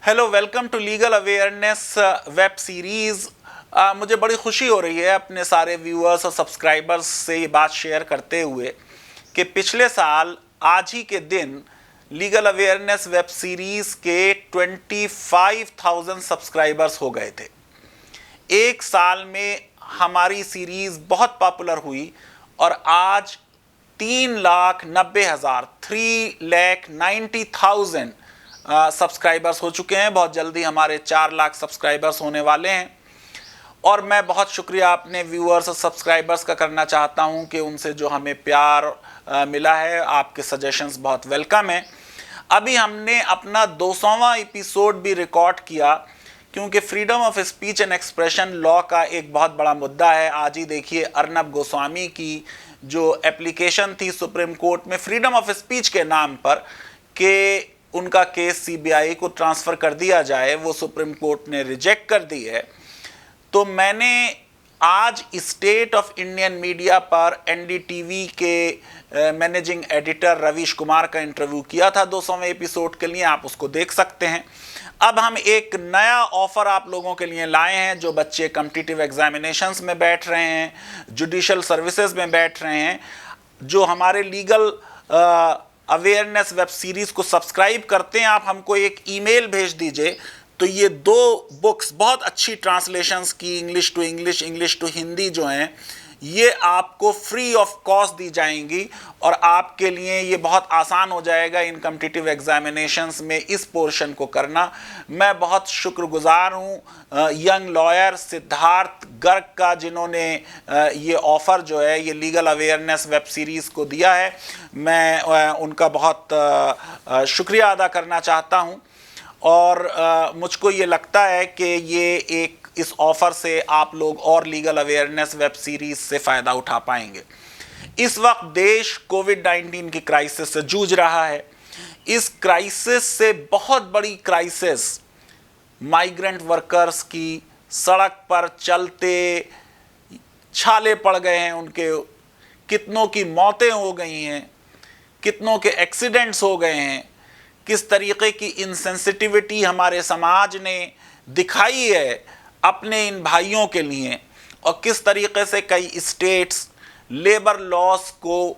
Hello, welcome to legal awareness web series. मुझे बड़ी खुशी हो रही है अपने सारे व्यूअर्स और सब्सक्राइबर्स से ये बात शेयर करते हुए कि पिछले साल आज ही के दिन लीगल अवेयरनेस वेब सीरीज़ के 25,000 सब्सक्राइबर्स हो गए थे। एक साल में हमारी सीरीज़ बहुत पॉपुलर हुई और आज 3,90,000 सब्सक्राइबर्स हो चुके हैं। बहुत जल्दी हमारे 4 लाख सब्सक्राइबर्स होने वाले हैं और मैं बहुत शुक्रिया अपने व्यूअर्स और सब्सक्राइबर्स का करना चाहता हूं कि उनसे जो हमें प्यार मिला है, आपके सजेशंस बहुत वेलकम हैं। अभी हमने अपना 200वां एपिसोड भी रिकॉर्ड किया क्योंकि freedom of speech and expression law का एक बहुत बड़ा मुद्दा है। आज ही देखिए, अर्नब गोस्वामी की जो एप्लीकेशन थी सुप्रीम कोर्ट में फ्रीडम ऑफ स्पीच के नाम पर कि उनका केस सीबीआई को ट्रांसफ़र कर दिया जाए, वो सुप्रीम कोर्ट ने रिजेक्ट कर दी है। तो मैंने आज स्टेट ऑफ इंडियन मीडिया पर एनडीटीवी के मैनेजिंग एडिटर रवीश कुमार का इंटरव्यू किया था 200वें एपिसोड के लिए, आप उसको देख सकते हैं। अब हम एक नया ऑफ़र आप लोगों के लिए लाए हैं। जो बच्चे कॉम्पिटिटिव एग्जामिनेशंस में बैठ रहे हैं, जुडिशल सर्विसेज में बैठ रहे हैं, जो हमारे लीगल अवेयरनेस वेब सीरीज़ को सब्सक्राइब करते हैं, आप हमको एक ईमेल भेज दीजिए तो ये 2 बुक्स बहुत अच्छी ट्रांसलेशंस की English to English, English to Hindi जो हैं, ये आपको फ्री ऑफ कॉस्ट दी जाएंगी और आपके लिए ये बहुत आसान हो जाएगा इन कॉम्पिटिटिव एग्जामिनेशंस में इस पोर्शन को करना। मैं बहुत शुक्रगुजार हूँ यंग लॉयर सिद्धार्थ गर्ग का, जिन्होंने ये ऑफ़र जो है ये लीगल अवेयरनेस वेब सीरीज़ को दिया है। मैं उनका बहुत शुक्रिया अदा करना चाहता हूँ और मुझको ये लगता है कि ये इस ऑफ़र से आप लोग और लीगल अवेयरनेस वेब सीरीज़ से फ़ायदा उठा पाएंगे। इस वक्त देश कोविड-19 की क्राइसिस से जूझ रहा है। इस क्राइसिस से बहुत बड़ी क्राइसिस माइग्रेंट वर्कर्स की, सड़क पर चलते छाले पड़ गए हैं उनके, कितनों की मौतें हो गई हैं, कितनों के एक्सीडेंट्स हो गए हैं, किस तरीके की इनसेंसिटिविटी हमारे समाज ने दिखाई है अपने इन भाइयों के लिए और किस तरीके से कई स्टेट्स लेबर लॉस को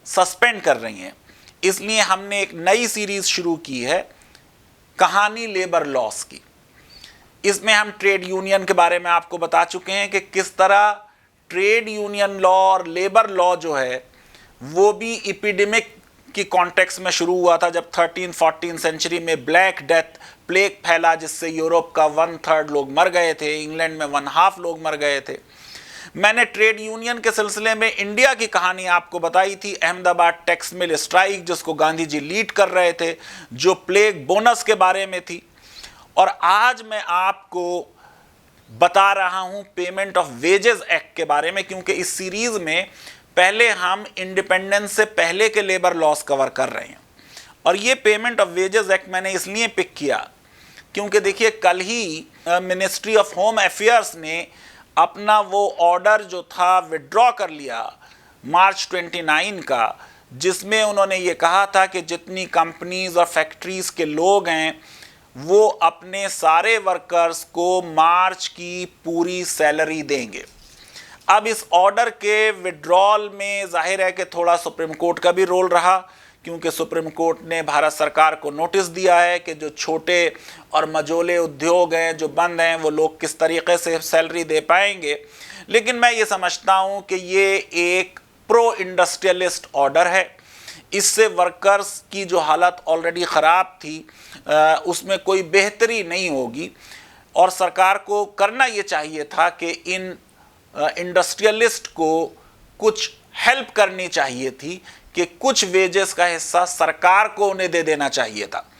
सस्पेंड कर रही हैं। इसलिए हमने एक नई सीरीज़ शुरू की है, कहानी लेबर लॉस की। इसमें हम ट्रेड यूनियन के बारे में आपको बता चुके हैं कि किस तरह ट्रेड यूनियन लॉ और लेबर लॉ जो है वो भी एपिडेमिक की कॉन्टेक्स्ट में शुरू हुआ था, जब 13-14 सेंचुरी में ब्लैक डेथ प्लेग फैला, जिससे यूरोप का 1/3 लोग मर गए थे, इंग्लैंड में 1/2 लोग मर गए थे। मैंने ट्रेड यूनियन के सिलसिले में इंडिया की कहानी आपको बताई थी, अहमदाबाद टैक्स मिल स्ट्राइक जिसको गांधी जी लीड कर रहे थे, जो प्लेग बोनस के बारे में थी। और आज मैं आपको बता रहा हूं पेमेंट ऑफ वेजेस एक्ट के बारे में, क्योंकि इस सीरीज़ में पहले हम इंडिपेंडेंस से पहले के लेबर लॉस कवर कर रहे हैं। और ये पेमेंट ऑफ वेजेस एक्ट मैंने इसलिए पिक किया क्योंकि देखिए, कल ही मिनिस्ट्री ऑफ होम अफेयर्स ने अपना वो ऑर्डर जो था विड्रॉ कर लिया मार्च 29 का, जिसमें उन्होंने ये कहा था कि जितनी कंपनीज और फैक्ट्रीज के लोग हैं वो अपने सारे वर्कर्स को मार्च की पूरी सैलरी देंगे। अब इस ऑर्डर के विड्रॉल में जाहिर है कि थोड़ा सुप्रीम कोर्ट का भी रोल रहा, क्योंकि सुप्रीम कोर्ट ने भारत सरकार को नोटिस दिया है कि जो छोटे और मझोले उद्योग हैं जो बंद हैं, वो लोग किस तरीके से सैलरी दे पाएंगे। लेकिन मैं ये समझता हूँ कि ये एक प्रो इंडस्ट्रियलिस्ट ऑर्डर है। इससे वर्कर्स की जो हालत ऑलरेडी ख़राब थी उसमें कोई बेहतरी नहीं होगी और सरकार को करना ये चाहिए था कि इन इंडस्ट्रियलिस्ट को कुछ हेल्प करनी चाहिए थी कि कुछ वेजेस का हिस्सा सरकार को उन्हें दे देना चाहिए था।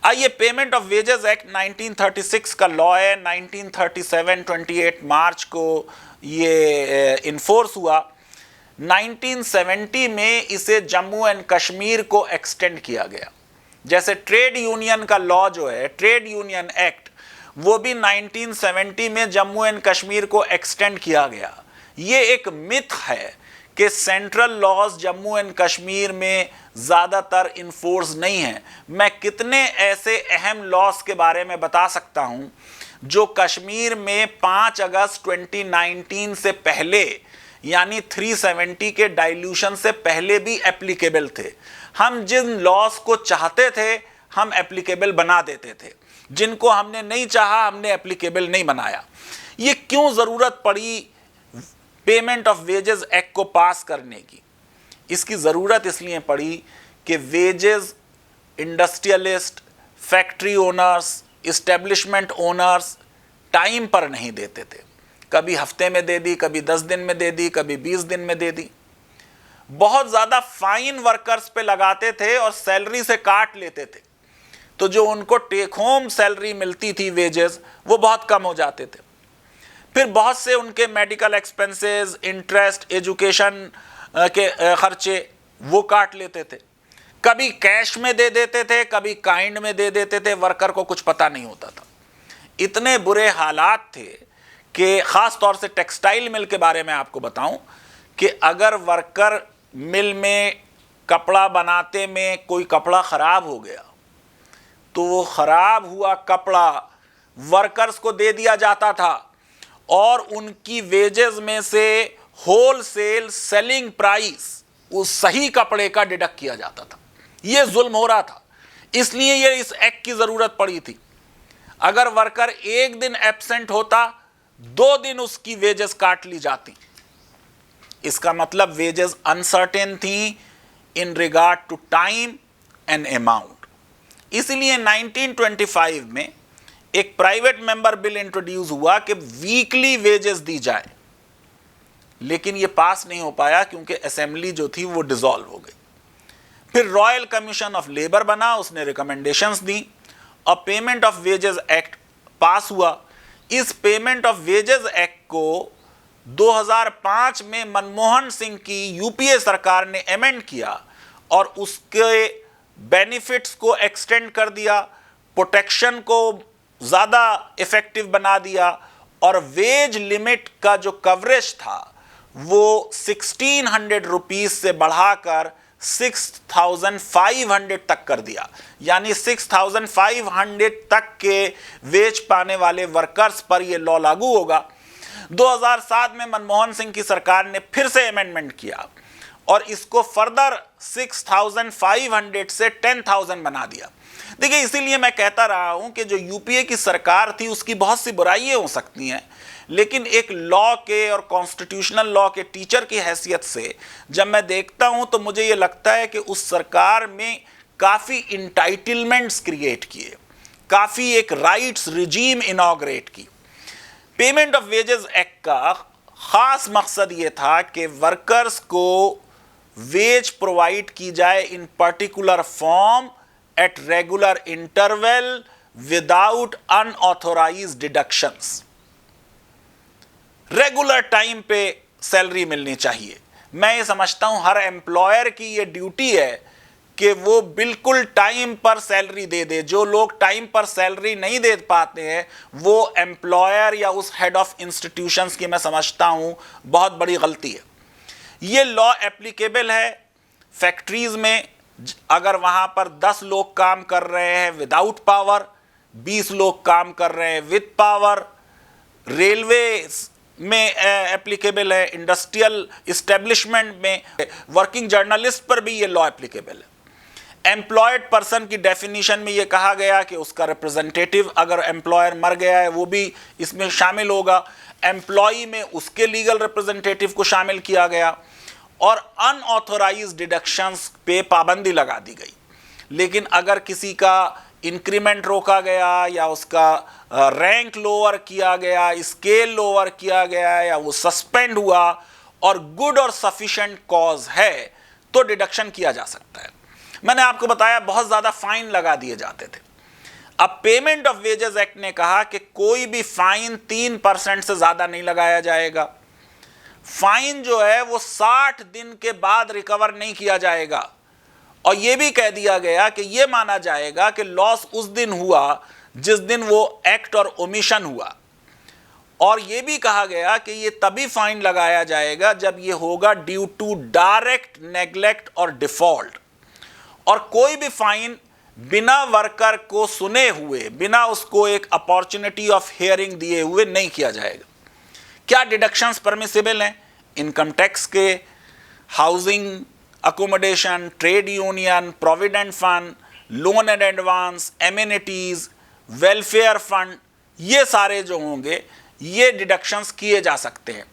आइए, पेमेंट ऑफ वेजेस एक्ट 1936 का लॉ है। 1937 28 मार्च को ये इन्फोर्स हुआ। 1970 में इसे जम्मू एंड कश्मीर को एक्सटेंड किया गया। जैसे ट्रेड यूनियन का लॉ जो है, ट्रेड यूनियन एक्ट, वो भी 1970 में जम्मू एंड कश्मीर को एक्सटेंड किया गया। ये एक मिथ है कि central laws Jammu and Kashmir में ज़्यादातर इन्फोर्स नहीं है। मैं कितने ऐसे अहम लॉज के बारे में बता सकता हूं जो कश्मीर में 5 अगस्त 2019 से पहले यानी 370 के डाइल्यूशन से पहले भी एप्लीकेबल थे। हम जिन लॉज को चाहते थे हम एप्लीकेबल बना देते थे, जिनको हमने नहीं चाहा हमने एप्लीकेबल नहीं बनाया। ये क्यों ज़रूरत पड़ी पेमेंट ऑफ वेजेस एक्ट को पास करने की? इसकी ज़रूरत इसलिए पड़ी कि wages industrialist, factory owners, establishment owners time पर नहीं देते थे। कभी हफ्ते में दे दी, कभी 10 दिन में दे दी, कभी 20 दिन में दे दी। बहुत ज़्यादा फाइन वर्कर्स पे लगाते थे और सैलरी से काट लेते थे, तो जो उनको टेक होम सैलरी मिलती थी वेजेस वो बहुत कम हो जाते थे। फिर बहुत से उनके मेडिकल एक्सपेंसेस, इंटरेस्ट, एजुकेशन के खर्चे वो काट लेते थे। कभी कैश में दे देते थे, कभी काइंड में दे देते थे, वर्कर को कुछ पता नहीं होता था। इतने बुरे हालात थे कि ख़ास तौर से टेक्सटाइल मिल के बारे में आपको बताऊं कि अगर वर्कर मिल में कपड़ा बनाते में कोई कपड़ा ख़राब हो गया तो वो ख़राब हुआ कपड़ा वर्कर्स को दे दिया जाता था और उनकी वेजेस में से होलसेल सेलिंग प्राइस उस सही कपड़े का डिडक्ट किया जाता था। ये जुल्म हो रहा था, इसलिए ये इस एक्ट की ज़रूरत पड़ी थी। अगर वर्कर एक दिन एब्सेंट होता 2 दिन उसकी वेजेस काट ली जाती। इसका मतलब वेजेस अनसर्टेन थी in regard to time and amount. इसलिए 1925 में एक प्राइवेट मेंबर बिल इंट्रोड्यूस हुआ कि वीकली वेजेस दी जाए, लेकिन यह पास नहीं हो पाया क्योंकि असेंबली जो थी वो डिसॉल्व हो गई। फिर रॉयल कमीशन ऑफ लेबर बना, उसने रिकमेंडेशंस दी और पेमेंट ऑफ वेजेस एक्ट पास हुआ। इस पेमेंट ऑफ वेजेस एक्ट को 2005 में मनमोहन सिंह की यूपीए सरकार ने अमेंड किया और उसके बेनिफिट्स को एक्सटेंड कर दिया, प्रोटेक्शन को ज़्यादा इफेक्टिव बना दिया और वेज लिमिट का जो कवरेज था वो 1600 रुपीज़ से बढ़ाकर 6500 तक कर दिया। यानी 6500 तक के वेज पाने वाले वर्कर्स पर यह लॉ लागू होगा। 2007 में मनमोहन सिंह की सरकार ने फिर से अमेंडमेंट किया और इसको फर्दर 6500 से 10,000 बना दिया। देखिए, इसीलिए मैं कहता रहा हूं कि जो यूपीए की सरकार थी उसकी बहुत सी बुराइयां हो सकती हैं, लेकिन एक लॉ के और कॉन्स्टिट्यूशनल लॉ के टीचर की हैसियत से जब मैं देखता हूं तो मुझे ये लगता है कि उस सरकार में काफ़ी इंटाइटलमेंट्स क्रिएट किए, काफ़ी एक राइट्स रिजीम इनॉग्रेट की। पेमेंट ऑफ वेजेस एक्ट का ख़ास मकसद ये था कि वर्कर्स को वेज प्रोवाइड की जाए इन particular form at regular interval without unauthorised deductions. Regular time पे सैलरी मिलनी चाहिए। मैं ये समझता हूं हर एम्प्लॉयर की ये ड्यूटी है कि वो बिल्कुल टाइम पर सैलरी दे दे। जो लोग टाइम पर सैलरी नहीं दे पाते हैं वो एम्प्लॉयर या उस हेड ऑफ इंस्टीट्यूशंस की मैं समझता हूं बहुत बड़ी गलती है। ये लॉ एप्लीकेबल है फैक्ट्रीज में, अगर वहां पर 10 लोग काम कर रहे हैं विदाउट पावर, 20 लोग काम कर रहे हैं विद पावर। रेलवे में एप्लीकेबल है, इंडस्ट्रियल इस्टेब्लिशमेंट में, वर्किंग जर्नलिस्ट पर भी ये लॉ एप्लीकेबल है। एम्प्लॉयड पर्सन की डेफिनेशन में ये कहा गया कि उसका रिप्रेजेंटेटिव, अगर एम्प्लॉयर मर गया है वो भी इसमें शामिल होगा। एम्प्लॉई में उसके लीगल रिप्रेजेंटेटिव को शामिल किया गया और अनऑथोराइज्ड डिडक्शंस पे पाबंदी लगा दी गई। लेकिन अगर किसी का इंक्रीमेंट रोका गया या उसका रैंक लोअर किया गया, स्केल लोअर किया गया या वो सस्पेंड हुआ और गुड और सफिशिएंट कॉज है तो डिडक्शन किया जा सकता है। मैंने आपको बताया बहुत ज़्यादा फाइन लगा दिए जाते थे। अब पेमेंट ऑफ वेजेस एक्ट ने कहा कि कोई भी फाइन 3% से ज़्यादा नहीं लगाया जाएगा। फाइन जो है वो 60 दिन के बाद रिकवर नहीं किया जाएगा और यह भी कह दिया गया कि यह माना जाएगा कि लॉस उस दिन हुआ जिस दिन वो एक्ट और ओमिशन हुआ और ये भी कहा गया कि ये तभी फाइन लगाया जाएगा जब ये होगा ड्यू टू डायरेक्ट नेग्लेक्ट और डिफॉल्ट, और कोई भी फाइन बिना वर्कर को सुने हुए, बिना उसको एक अपॉर्चुनिटी ऑफ हियरिंग दिए हुए नहीं किया जाएगा। क्या डिडक्शंस परमिसिबल हैं? इनकम टैक्स के, housing accommodation, trade union, provident fund, loan and advance, amenities, welfare fund, ये सारे जो होंगे ये डिडक्शंस किए जा सकते हैं।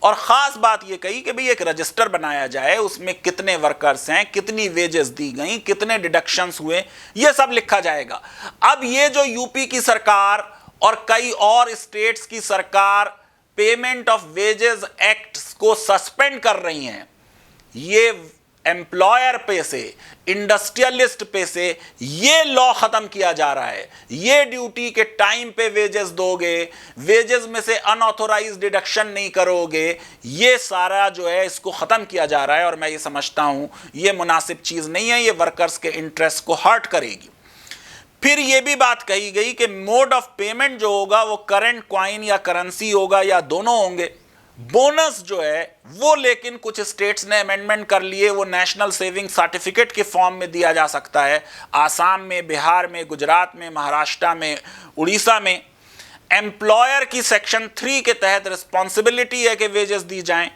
और ख़ास बात ये कही कि भाई एक रजिस्टर बनाया जाए, उसमें कितने वर्कर्स हैं, कितनी वेजेस दी गई, कितने डिडक्शंस हुए, ये सब लिखा जाएगा। अब ये जो यूपी की सरकार और कई और स्टेट्स की सरकार पेमेंट ऑफ वेजेस एक्ट को सस्पेंड कर रही हैं, ये एम्प्लॉयर पे से, इंडस्ट्रियलिस्ट पे से ये लॉ खत्म किया जा रहा है। ये ड्यूटी के टाइम पे वेजेस दोगे, वेजेस में से अनऑथोराइज्ड डिडक्शन नहीं करोगे, ये सारा जो है इसको खत्म किया जा रहा है। और मैं ये समझता हूं ये मुनासिब चीज नहीं है, ये वर्कर्स के इंटरेस्ट को हर्ट करेगी। फिर ये भी बात कही गई कि मोड ऑफ पेमेंट जो होगा वो करंट क्वाइन या करेंसी होगा या दोनों होंगे। बोनस जो है वो लेकिन कुछ स्टेट्स ने अमेंडमेंट कर लिए, वो नेशनल सेविंग सर्टिफिकेट के फॉर्म में दिया जा सकता है। आसाम में, बिहार में, गुजरात में, महाराष्ट्र में, उड़ीसा में एम्प्लॉयर की सेक्शन 3 के तहत रिस्पॉन्सिबिलिटी है कि वेजेस दी जाएं।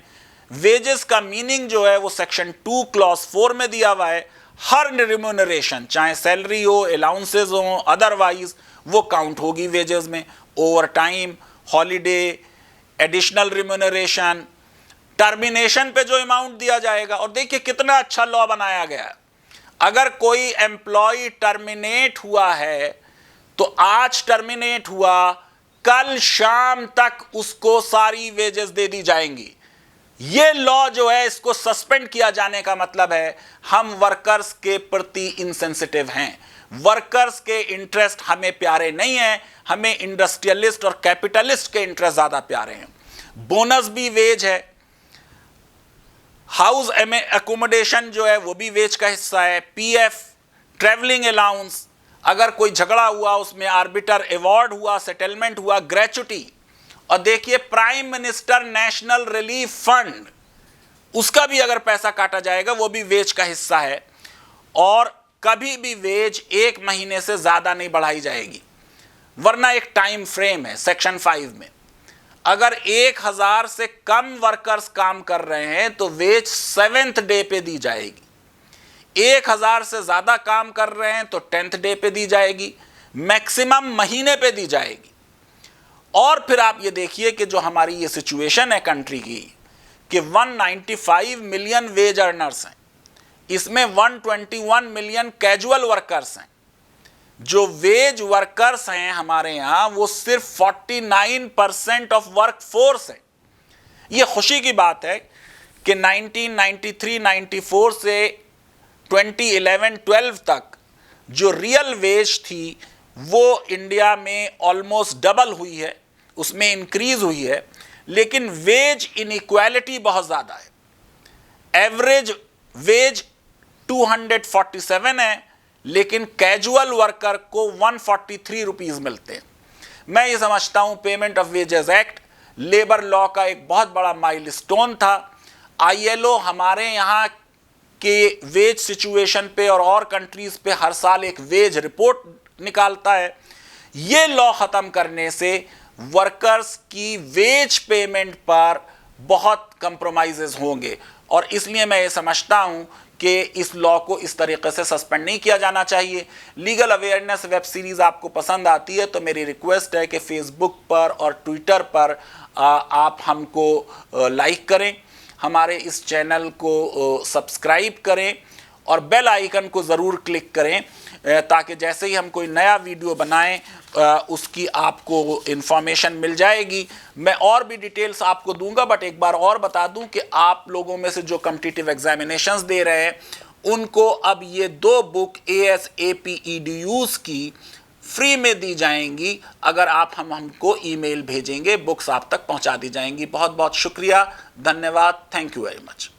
वेजेस का मीनिंग जो है वो सेक्शन 2 क्लॉज 4 में दिया हुआ है। हर रिम्यूनरेशन, चाहे सैलरी हो, अलाउंसेस हो, अदरवाइज वो काउंट होगी वेजेस में। Over time, holiday, additional remuneration, termination पे जो अमाउंट दिया जाएगा। और देखिए कितना अच्छा लॉ बनाया गया है। अगर कोई एम्प्लॉय टर्मिनेट हुआ है तो आज टर्मिनेट हुआ, कल शाम तक उसको सारी वेजेस दे दी जाएंगी। ये लॉ जो है इसको सस्पेंड किया जाने का मतलब है हम वर्कर्स के प्रति इनसेंसिटिव हैं, वर्कर्स के इंटरेस्ट हमें प्यारे नहीं हैं, हमें इंडस्ट्रियलिस्ट और कैपिटलिस्ट के इंटरेस्ट ज्यादा प्यारे हैं। बोनस भी वेज है, हाउस अकोमोडेशन जो है वो भी वेज का हिस्सा है, पीएफ, ट्रैवलिंग अलाउंस, अगर कोई झगड़ा हुआ उसमें आर्बिटर अवार्ड हुआ, सेटलमेंट हुआ, ग्रेच्युटी। और देखिए prime minister national relief fund, उसका भी अगर पैसा काटा जाएगा वो भी वेज का हिस्सा है। और कभी भी वेज 1 महीने से ज्यादा नहीं बढ़ाई जाएगी, वरना एक टाइम फ्रेम है सेक्शन 5 में। अगर 1000 से कम वर्कर्स काम कर रहे हैं तो वेज 7th डे पे दी जाएगी। 1000 से ज्यादा काम कर रहे हैं तो 10th डे पे दी जाएगी, मैक्सिमम महीने पे दी जाएगी। और फिर आप ये देखिए कि जो हमारी ये सिचुएशन है कंट्री की कि 195 मिलियन वेज अर्नर्स हैं, इसमें 121 मिलियन कैजुअल वर्कर्स हैं। जो वेज वर्कर्स हैं हमारे यहां वो सिर्फ 49% ऑफ वर्क फोर्स है। ये खुशी की बात है कि 1993-94 से 2011-12 तक जो रियल वेज थी वो इंडिया में ऑलमोस्ट डबल हुई है, उसमें इंक्रीज हुई है। लेकिन वेज इनइक्वालिटी बहुत ज़्यादा है। एवरेज वेज 247 है, लेकिन कैजुअल वर्कर को 143 रुपीज़ मिलते हैं। मैं ये समझता हूँ payment of wages act labour law का एक बहुत बड़ा माइलस्टोन था। ILO हमारे यहाँ के वेज सिचुएशन पे और कंट्रीज़ पे हर साल एक वेज रिपोर्ट निकालता है। ये लॉ ख़त्म करने से वर्कर्स की वेज पेमेंट पर बहुत कंप्रोमाइज़ेस होंगे, और इसलिए मैं ये समझता हूँ कि इस लॉ को इस तरीके से सस्पेंड नहीं किया जाना चाहिए। लीगल अवेयरनेस वेब सीरीज़ आपको पसंद आती है तो मेरी रिक्वेस्ट है कि फेसबुक पर और ट्विटर पर आप हमको लाइक करें, हमारे इस चैनल को सब्सक्राइब करें और बेल आइकन को ज़रूर क्लिक करें ताकि जैसे ही हम कोई नया वीडियो बनाएं उसकी आपको इन्फॉर्मेशन मिल जाएगी। मैं और भी डिटेल्स आपको दूंगा, बट एक बार और बता दूं कि आप लोगों में से जो कॉम्पिटिटिव एग्जामिनेशंस दे रहे हैं उनको अब ये 2 बुक ASAP EDUs की फ्री में दी जाएंगी। अगर आप हमको ईमेल भेजेंगे, बुक्स आप तक पहुंचा दी जाएंगी। बहुत बहुत शुक्रिया, धन्यवाद, थैंक यू वेरी मच।